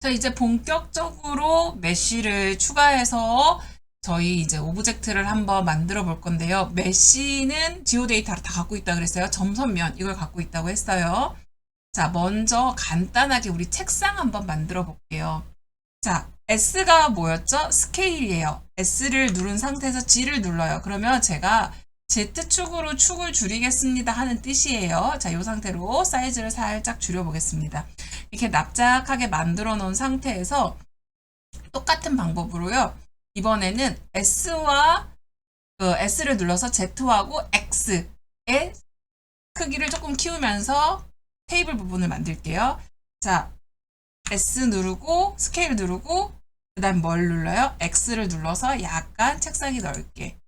자, 이제 본격적으로 메쉬를 추가해서 저희 이제 오브젝트를 한번 만들어 볼 건데요. 메쉬는 지오데이터를 다 갖고 있다 그랬어요. 점선면 이걸 갖고 있다고 했어요. 자, 먼저 간단하게 우리 책상 한번 만들어 볼게요. 자, S가 뭐였죠? 스케일이에요. S를 누른 상태에서 G를 눌러요. 그러면 제가 Z축으로 축을 줄이겠습니다 하는 뜻이에요. 자, 이 상태로 사이즈를 살짝 줄여보겠습니다. 이렇게 납작하게 만들어 놓은 상태에서 똑같은 방법으로요. 이번에는 S를 눌러서 Z하고 X의 크기를 조금 키우면서 테이블 부분을 만들게요. 자, S 누르고 스케일 누르고 그 다음 뭘 눌러요? X를 눌러서 약간 책상이 넓게.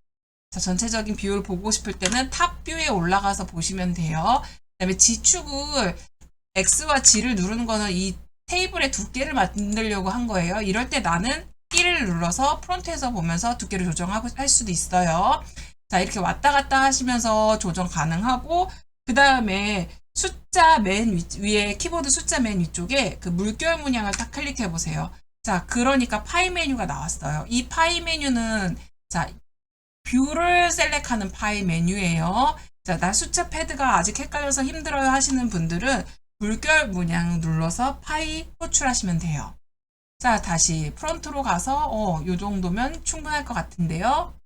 자, 전체적인 비율을 보고 싶을 때는 탑 뷰에 올라가서 보시면 돼요. 그 다음에 G축을 X와 G를 누르는 거는 이 테이블의 두께를 만들려고 한 거예요. 이럴 때 나는 T를 눌러서 프론트에서 보면서 두께를 조정하고 할 수도 있어요. 자, 이렇게 왔다 갔다 하시면서 조정 가능하고 그 다음에 숫자 맨 위에 키보드 숫자 맨 위쪽에 그 물결 문양을 딱 클릭해 보세요. 자, 그러니까 파이 메뉴가 나왔어요. 이 파이 메뉴는 자, 뷰를 셀렉하는 파이 메뉴예요. 자, 나 숫자 패드가 아직 헷갈려서 힘들어요 하시는 분들은 물결 문양 눌러서 파이 호출하시면 돼요. 자, 다시 프론트로 가서 요 정도면 충분할 것 같은데요.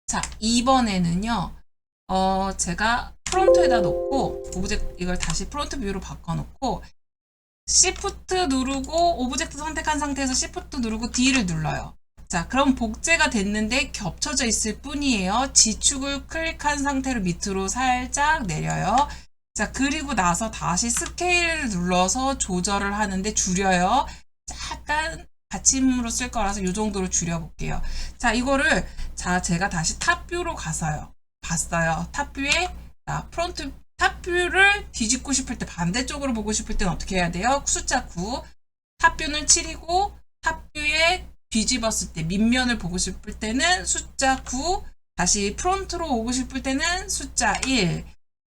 자, 이번에는요. 제가 프론트에다 놓고 오브젝트 이걸 다시 프론트 뷰로 바꿔놓고 Shift 누르고 오브젝트 선택한 상태에서 Shift 누르고 D를 눌러요. 자, 그럼 복제가 됐는데 겹쳐져 있을 뿐이에요. G축을 클릭한 상태로 밑으로 살짝 내려요. 자, 그리고 나서 다시 스케일을 눌러서 조절을 하는데 줄여요. 약간 받침으로 쓸 거라서 이 정도로 줄여볼게요. 자, 이거를 제가 다시 탑뷰로 봤어요. 탑뷰에 프론트 탑뷰를 뒤집고 싶을 때 반대쪽으로 보고 싶을 때는 어떻게 해야 돼요? 숫자 9. 탑뷰는 7이고 탑뷰에 뒤집었을 때 밑면을 보고 싶을 때는 숫자 9. 다시 프론트로 오고 싶을 때는 숫자 1.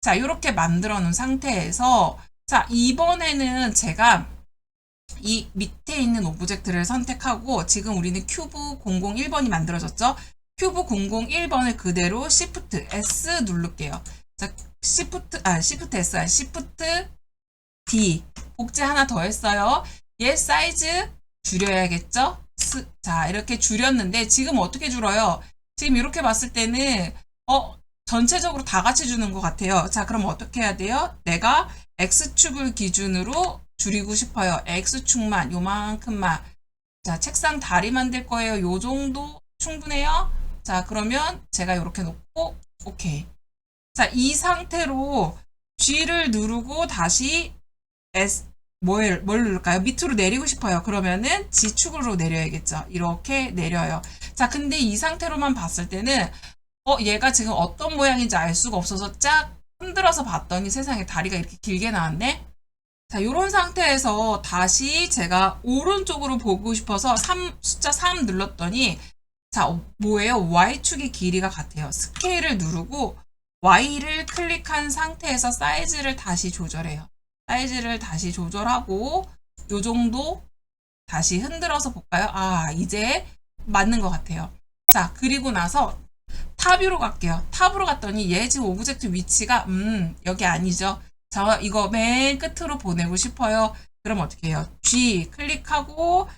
자, 이렇게 만들어 놓은 상태에서 자, 이번에는 제가 이 밑에 있는 오브젝트를 선택하고 지금 우리는 큐브 001번이 만들어졌죠? 큐브 001번을 그대로 Shift S 누를게요. 자, Shift D 복제 하나 더 했어요. 얘 사이즈 줄여야겠죠? 자, 이렇게 줄였는데 지금 어떻게 줄어요? 지금 이렇게 봤을 때는 전체적으로 다 같이 주는 것 같아요. 자, 그럼 어떻게 해야 돼요? 내가 X축을 기준으로 줄이고 싶어요. X축만 요만큼만. 자, 책상 다리 만들 거예요. 요 정도 충분해요? 자, 그러면 제가 이렇게 놓고 오케이. 자, 이 상태로 G를 누르고 다시 뭘 누를까요? 밑으로 내리고 싶어요. 그러면은 G축으로 내려야겠죠. 이렇게 내려요. 자, 근데 이 상태로만 봤을 때는 얘가 지금 어떤 모양인지 알 수가 없어서 쫙 흔들어서 봤더니 세상에 다리가 이렇게 길게 나왔네? 자, 이런 상태에서 다시 제가 오른쪽으로 보고 싶어서 숫자 3 눌렀더니 자, 뭐예요? Y축의 길이가 같아요. 스케일을 누르고 Y를 클릭한 상태에서 사이즈를 다시 조절해요. 사이즈를 다시 조절하고 요 정도 다시 흔들어서 볼까요? 아, 이제 맞는 것 같아요. 자, 그리고 나서 탑으로 갈게요. 탑으로 갔더니 얘 지금 오브젝트 위치가 여기 아니죠. 자, 이거 맨 끝으로 보내고 싶어요. 그럼 어떻게 해요? G 클릭하고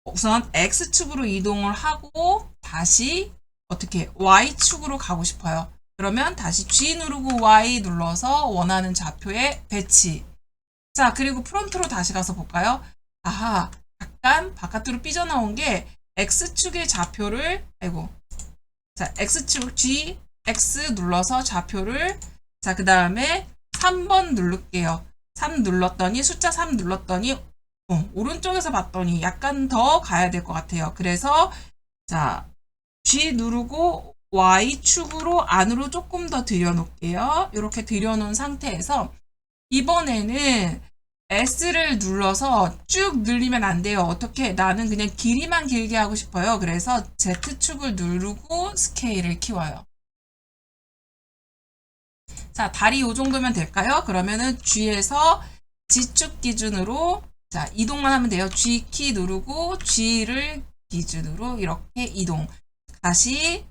우선 X축으로 이동을 하고 다시 어떻게 Y축으로 가고 싶어요. 그러면 다시 G 누르고 Y 눌러서 원하는 좌표에 배치. 자, 그리고 프론트로 다시 가서 볼까요? 아하, 약간 바깥으로 삐져나온 게 X축의 좌표를 자, X축 G, X 눌러서 좌표를 자, 그 다음에 3번 누를게요. 3 눌렀더니 숫자 3 눌렀더니 오른쪽에서 봤더니 약간 더 가야 될 것 같아요. 그래서 자, G 누르고 Y축으로 안으로 조금 더 들여놓을게요. 이렇게 들여놓은 상태에서 이번에는 S를 눌러서 쭉 늘리면 안 돼요. 어떻게? 나는 그냥 길이만 길게 하고 싶어요. 그래서 Z축을 누르고 스케일을 키워요. 자, 다리 요 정도면 될까요? 그러면은 G에서 G축 기준으로 자, 이동만 하면 돼요. G키 누르고 G를 기준으로 이렇게 이동. 다시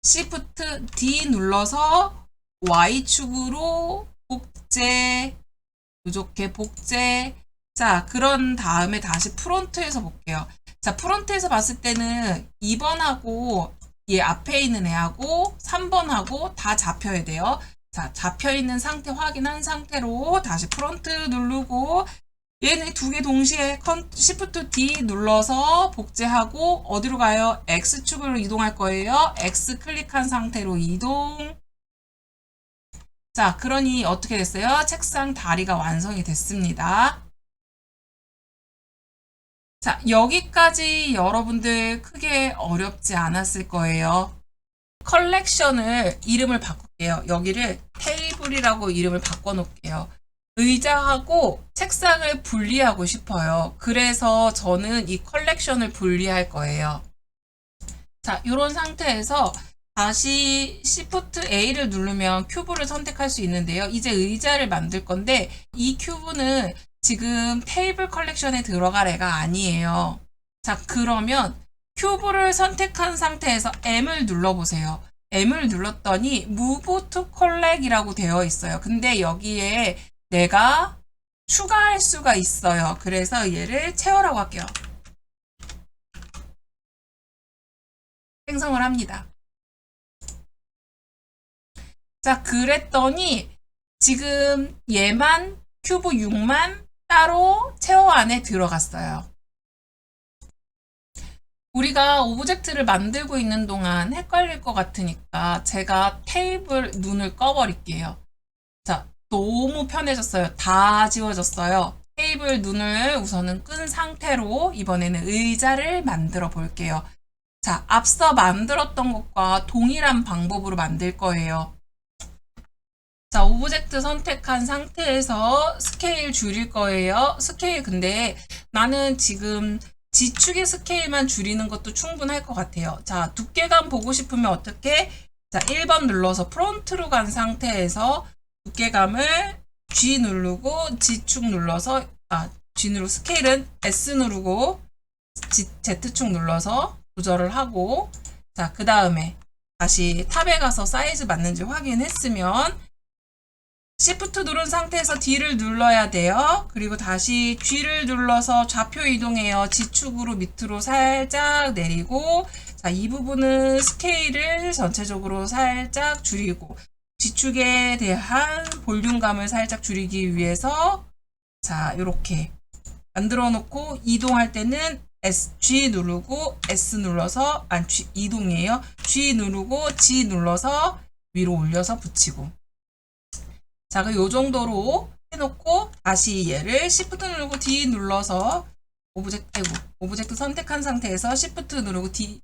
Shift D 눌러서 Y축으로 복제, 이렇게 복제. 자, 그런 다음에 다시 프론트에서 볼게요. 자, 프론트에서 봤을 때는 2번하고 얘 앞에 있는 애하고 3번하고 다 잡혀야 돼요. 자, 잡혀있는 상태 확인한 상태로 다시 프론트 누르고 얘는 두 개 동시에 Shift D 눌러서 복제하고 어디로 가요? X축으로 이동할 거예요. X 클릭한 상태로 이동. 자, 그러니 어떻게 됐어요? 책상 다리가 완성이 됐습니다. 자, 여기까지 여러분들 크게 어렵지 않았을 거예요. 컬렉션을 이름을 바꿀게요. 여기를 테이블이라고 이름을 바꿔놓을게요. 의자하고 책상을 분리하고 싶어요. 그래서 저는 이 컬렉션을 분리할 거예요. 자, 이런 상태에서 다시 Shift A를 누르면 큐브를 선택할 수 있는데요. 이제 의자를 만들 건데 이 큐브는 지금 테이블 컬렉션에 들어갈 애가 아니에요. 자, 그러면 큐브를 선택한 상태에서 M을 눌러보세요. M을 눌렀더니 Move to Collect이라고 되어 있어요. 근데 여기에 내가 추가할 수가 있어요. 그래서 얘를 채워라고 할게요. 생성을 합니다. 자, 그랬더니 지금 얘만 큐브 6만 따로 채워 안에 들어갔어요. 우리가 오브젝트를 만들고 있는 동안 헷갈릴 것 같으니까 제가 테이블 눈을 꺼버릴게요. 자, 너무 편해졌어요. 다 지워졌어요. 테이블 눈을 우선은 끈 상태로 이번에는 의자를 만들어 볼게요. 자, 앞서 만들었던 것과 동일한 방법으로 만들 거예요. 자, 오브젝트 선택한 상태에서 스케일 줄일 거예요. 스케일 근데 나는 지금 G축의 스케일만 줄이는 것도 충분할 것 같아요. 자, 두께감 보고 싶으면 어떻게? 자, 1번 눌러서 프론트로 간 상태에서 두께감을 G 누르고 G축 눌러서 G 누르고 스케일은 S 누르고 Z축 눌러서 조절을 하고 자, 그 다음에 다시 탑에 가서 사이즈 맞는지 확인했으면 Shift 누른 상태에서 D를 눌러야 돼요. 그리고 다시 G를 눌러서 좌표 이동해요. G축으로 밑으로 살짝 내리고 자, 이 부분은 스케일을 전체적으로 살짝 줄이고 G축에 대한 볼륨감을 살짝 줄이기 위해서 자, 이렇게 만들어 놓고 이동할 때는 G 누르고 S 눌러서 G 이동이에요. G 누르고 G 눌러서 위로 올려서 붙이고 자, 그 요 정도로 해놓고 다시 얘를 Shift 누르고 D 눌러서 오브젝트 선택한 상태에서 Shift 누르고 D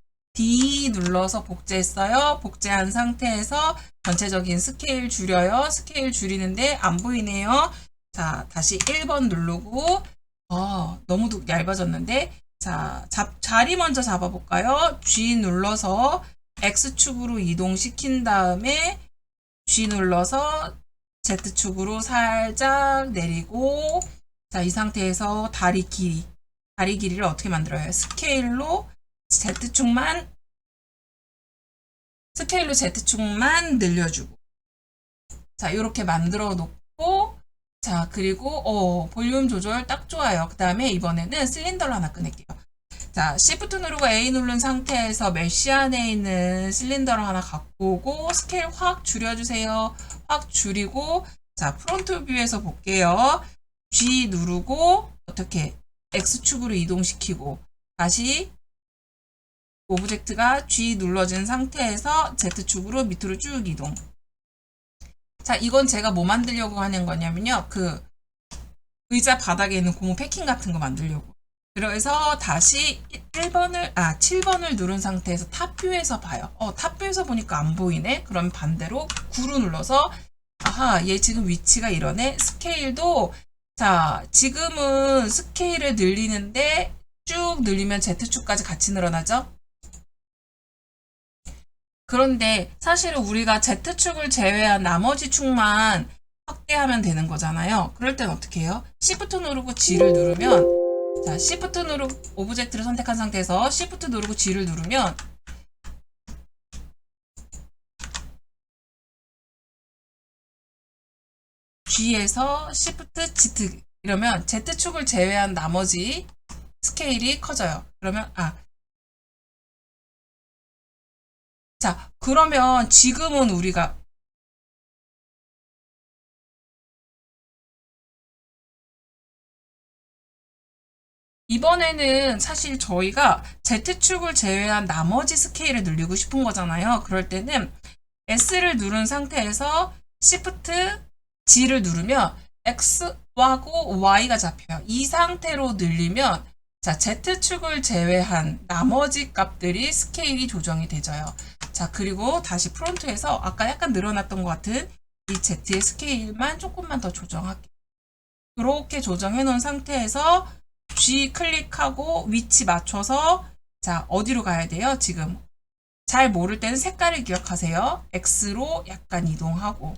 눌러서 복제했어요. 복제한 상태에서 전체적인 스케일 줄여요. 스케일 줄이는데 안 보이네요. 자, 다시 1번 누르고 너무 얇아졌는데 자, 자리 먼저 잡아볼까요? G 눌러서 X축으로 이동시킨 다음에 G 눌러서 Z축으로 살짝 내리고 자, 이 상태에서 다리 길이를 어떻게 만들어요? 스케일로 Z축만 늘려주고 자, 이렇게 만들어 놓고 자, 그리고 볼륨 조절 딱 좋아요. 그 다음에 이번에는 실린더를 하나 꺼낼게요. 자, Shift 누르고 A 누른 상태에서 메쉬 안에 있는 실린더를 하나 갖고 오고 스케일 확 줄여주세요. 확 줄이고 자, 프론트 뷰에서 볼게요. G 누르고 어떻게 X축으로 이동시키고 다시 오브젝트가 G 눌러진 상태에서 Z축으로 밑으로 쭉 이동. 자, 이건 제가 뭐 만들려고 하는 거냐면요. 그 의자 바닥에 있는 고무 패킹 같은 거 만들려고. 그래서 다시 7번을 누른 상태에서 탑뷰에서 봐요. 탑뷰에서 보니까 안 보이네? 그럼 반대로 9로 눌러서 아하, 얘 지금 위치가 이러네? 스케일도 자, 지금은 스케일을 늘리는데 쭉 늘리면 Z축까지 같이 늘어나죠? 그런데 사실은 우리가 Z축을 제외한 나머지 축만 확대하면 되는 거잖아요. 그럴 땐 어떻게 해요? Shift 누르고 G를 누르면 자, Shift 누르고 오브젝트를 선택한 상태에서 Shift 누르고 G를 누르면 G에서 Shift Z 이러면 Z축을 제외한 나머지 스케일이 커져요. 그러면 자, 그러면 지금은 우리가 이번에는 사실 저희가 Z축을 제외한 나머지 스케일을 늘리고 싶은 거잖아요. 그럴 때는 S를 누른 상태에서 Shift G를 누르면 X하고 Y가 잡혀요. 이 상태로 늘리면 자, Z축을 제외한 나머지 값들이 스케일이 조정이 되져요. 자, 그리고 다시 프론트에서 아까 약간 늘어났던 것 같은 이 Z의 스케일만 조금만 더 조정할게요. 그렇게 조정해 놓은 상태에서 G 클릭하고 위치 맞춰서 자, 어디로 가야 돼요? 지금 잘 모를 때는 색깔을 기억하세요. X로 약간 이동하고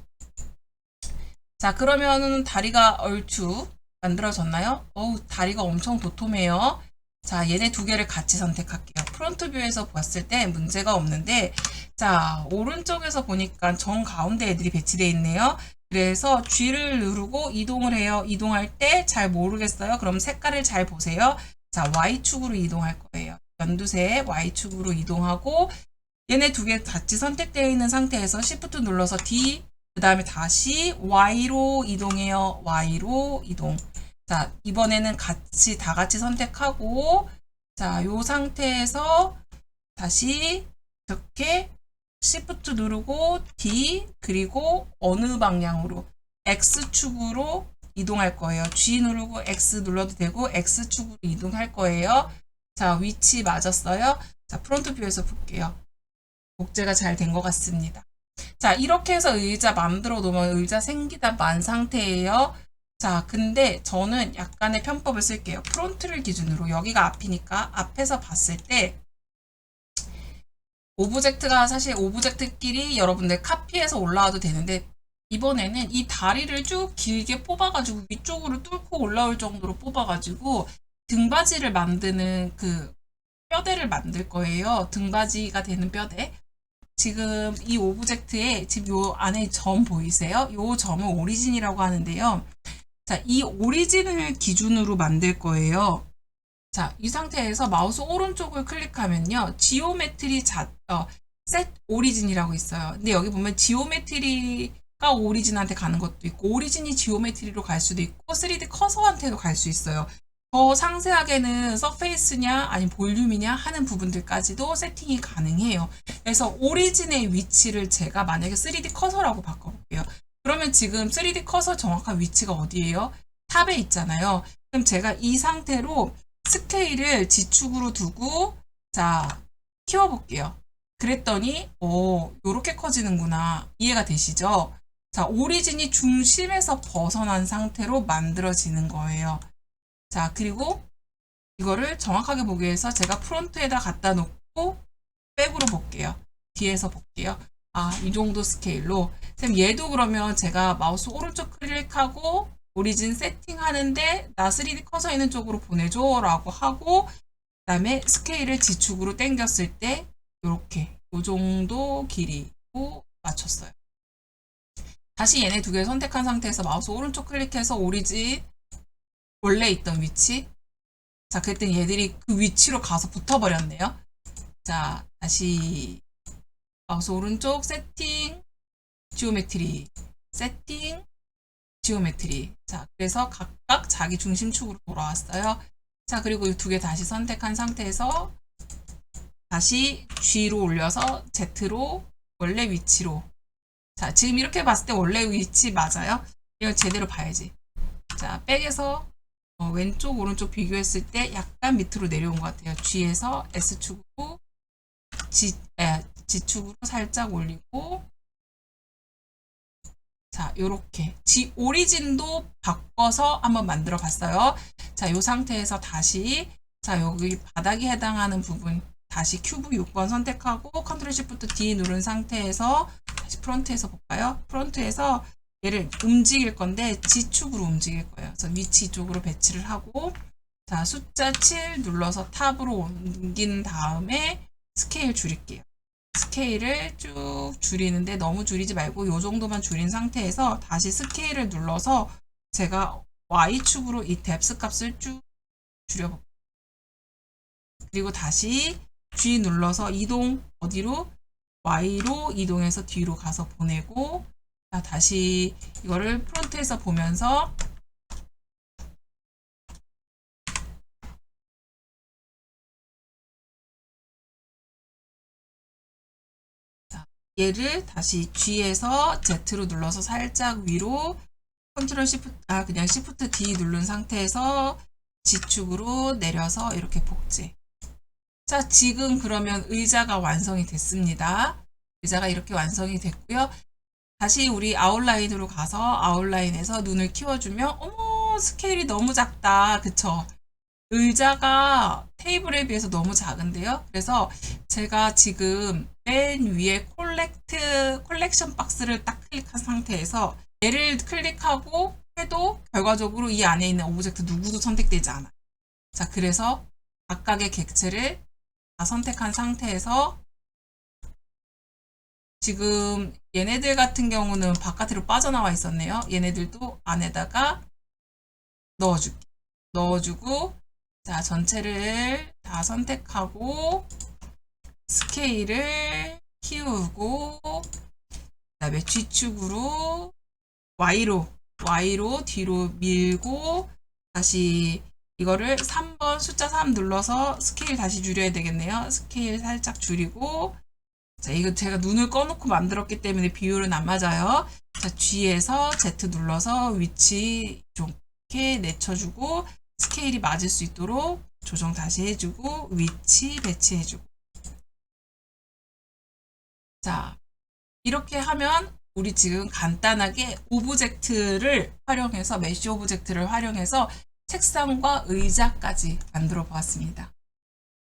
자, 그러면은 다리가 얼추 만들어졌나요? 어우, 다리가 엄청 도톰해요. 자, 얘네 두 개를 같이 선택할게요. 프론트 뷰에서 봤을 때 문제가 없는데 자, 오른쪽에서 보니까 정 가운데 애들이 배치되어 있네요. 그래서 G를 누르고 이동을 해요. 이동할 때 잘 모르겠어요. 그럼 색깔을 잘 보세요. 자, Y축으로 이동할 거예요. 연두색 Y축으로 이동하고 얘네 두 개 같이 선택되어 있는 상태에서 Shift 눌러서 D 그 다음에 다시 Y로 이동해요. Y로 이동. 자, 이번에는 다 같이 선택하고 자, 요 상태에서 다시 이렇게 Shift 누르고 D 그리고 어느 방향으로 X축으로 이동할 거예요. G 누르고 X 눌러도 되고 X축으로 이동할 거예요. 자, 위치 맞았어요. 자, 프론트 뷰에서 볼게요. 복제가 잘 된 것 같습니다. 자, 이렇게 해서 의자 만들어 놓으면 의자 생기다 만 상태예요. 자, 근데 저는 약간의 편법을 쓸게요. 프론트를 기준으로 여기가 앞이니까 앞에서 봤을 때 오브젝트가 사실 오브젝트끼리 여러분들 카피해서 올라와도 되는데 이번에는 이 다리를 쭉 길게 뽑아가지고 위쪽으로 뚫고 올라올 정도로 뽑아가지고 등받이를 만드는 그 뼈대를 만들 거예요. 등받이가 되는 뼈대. 지금 이 오브젝트에 지금 요 안에 점 보이세요? 요 점을 오리진이라고 하는데요. 자, 이 오리진을 기준으로 만들 거예요. 자, 이 상태에서 마우스 오른쪽을 클릭하면요. 지오메트리 셋 오리진이라고 있어요. 근데 여기 보면 지오메트리가 오리진한테 가는 것도 있고 오리진이 지오메트리로 갈 수도 있고 3D 커서한테도 갈 수 있어요. 더 상세하게는 서페이스냐 아니면 볼륨이냐 하는 부분들까지도 세팅이 가능해요. 그래서 오리진의 위치를 제가 만약에 3D 커서라고 바꿔볼게요. 그러면 지금 3D 커서 정확한 위치가 어디예요? 탑에 있잖아요. 그럼 제가 이 상태로 스케일을 G축으로 두고 자 키워볼게요. 그랬더니 요렇게 커지는구나. 이해가 되시죠? 자, 오리진이 중심에서 벗어난 상태로 만들어지는 거예요. 자, 그리고 이거를 정확하게 보기 위해서 제가 프론트에다 갖다 놓고 백으로 볼게요. 뒤에서 볼게요. 이 정도 스케일로. 쌤, 얘도 그러면 제가 마우스 오른쪽 클릭하고 오리진 세팅하는데 나 3D 커서 있는 쪽으로 보내줘 라고 하고 그 다음에 스케일을 G축으로 당겼을 때 이렇게 이 정도 길이로 맞췄어요. 다시 얘네 두 개 선택한 상태에서 마우스 오른쪽 클릭해서 오리진 원래 있던 위치. 자, 그랬더니 얘들이 그 위치로 가서 붙어버렸네요. 자, 다시 마우스 오른쪽 세팅, 지오메트리, 세팅, 지오메트리. 자, 그래서 각각 자기 중심축으로 돌아왔어요. 자, 그리고 이 두 개 다시 선택한 상태에서 다시 G로 올려서 Z로 원래 위치로. 자, 지금 이렇게 봤을 때 원래 위치 맞아요? 이걸 제대로 봐야지. 자, 백에서 왼쪽 오른쪽 비교했을 때 약간 밑으로 내려온 것 같아요. G에서 S축으로 G축으로 살짝 올리고 자, 요렇게 G 오리진도 바꿔서 한번 만들어 봤어요. 자, 요 상태에서 다시 자, 여기 바닥에 해당하는 부분 다시 큐브 6번 선택하고 컨트롤 시프트 D 누른 상태에서 다시 프론트에서 볼까요? 프론트에서 얘를 움직일 건데 G축으로 움직일 거예요. 그래서 위치 쪽으로 배치를 하고 자, 숫자 7 눌러서 탑으로 옮긴 다음에 스케일 줄일게요. 스케일을 쭉 줄이는데 너무 줄이지 말고 요 정도만 줄인 상태에서 다시 스케일을 눌러서 제가 Y축으로 이 뎁스 값을 쭉 줄여볼게요. 그리고 다시 G 눌러서 이동 어디로? Y로 이동해서 뒤로 가서 보내고, 자, 다시 이거를 프론트에서 보면서 얘를 다시 G에서 Z로 눌러서 살짝 위로 컨트롤 시프트, 그냥 시프트 D 누른 상태에서 G축으로 내려서 이렇게 복제. 자, 지금 그러면 의자가 완성이 됐습니다. 의자가 이렇게 완성이 됐고요. 다시 우리 아웃라인으로 가서 아웃라인에서 눈을 키워주면 어머, 스케일이 너무 작다. 그쵸? 의자가 테이블에 비해서 너무 작은데요. 그래서 제가 지금 맨 위에 콜렉션 박스를 딱 클릭한 상태에서 얘를 클릭하고 해도 결과적으로 이 안에 있는 오브젝트 누구도 선택되지 않아요. 자, 그래서 각각의 객체를 다 선택한 상태에서 지금 얘네들 같은 경우는 바깥으로 빠져나와 있었네요. 얘네들도 안에다가 넣어주고, 자, 전체를 다 선택하고 스케일을 키우고, 그다음에 G축으로 Y로 뒤로 밀고, 다시 이거를 3번 숫자 3 눌러서 스케일 다시 줄여야 되겠네요. 스케일 살짝 줄이고, 자, 이거 제가 눈을 꺼놓고 만들었기 때문에 비율은 안 맞아요. 자, G에서 Z 눌러서 위치 좋게 내쳐주고, 스케일이 맞을 수 있도록 조정 다시 해주고, 위치 배치해주고. 자, 이렇게 하면 우리 지금 간단하게 오브젝트를 활용해서, 메쉬 오브젝트를 활용해서 책상과 의자까지 만들어 보았습니다.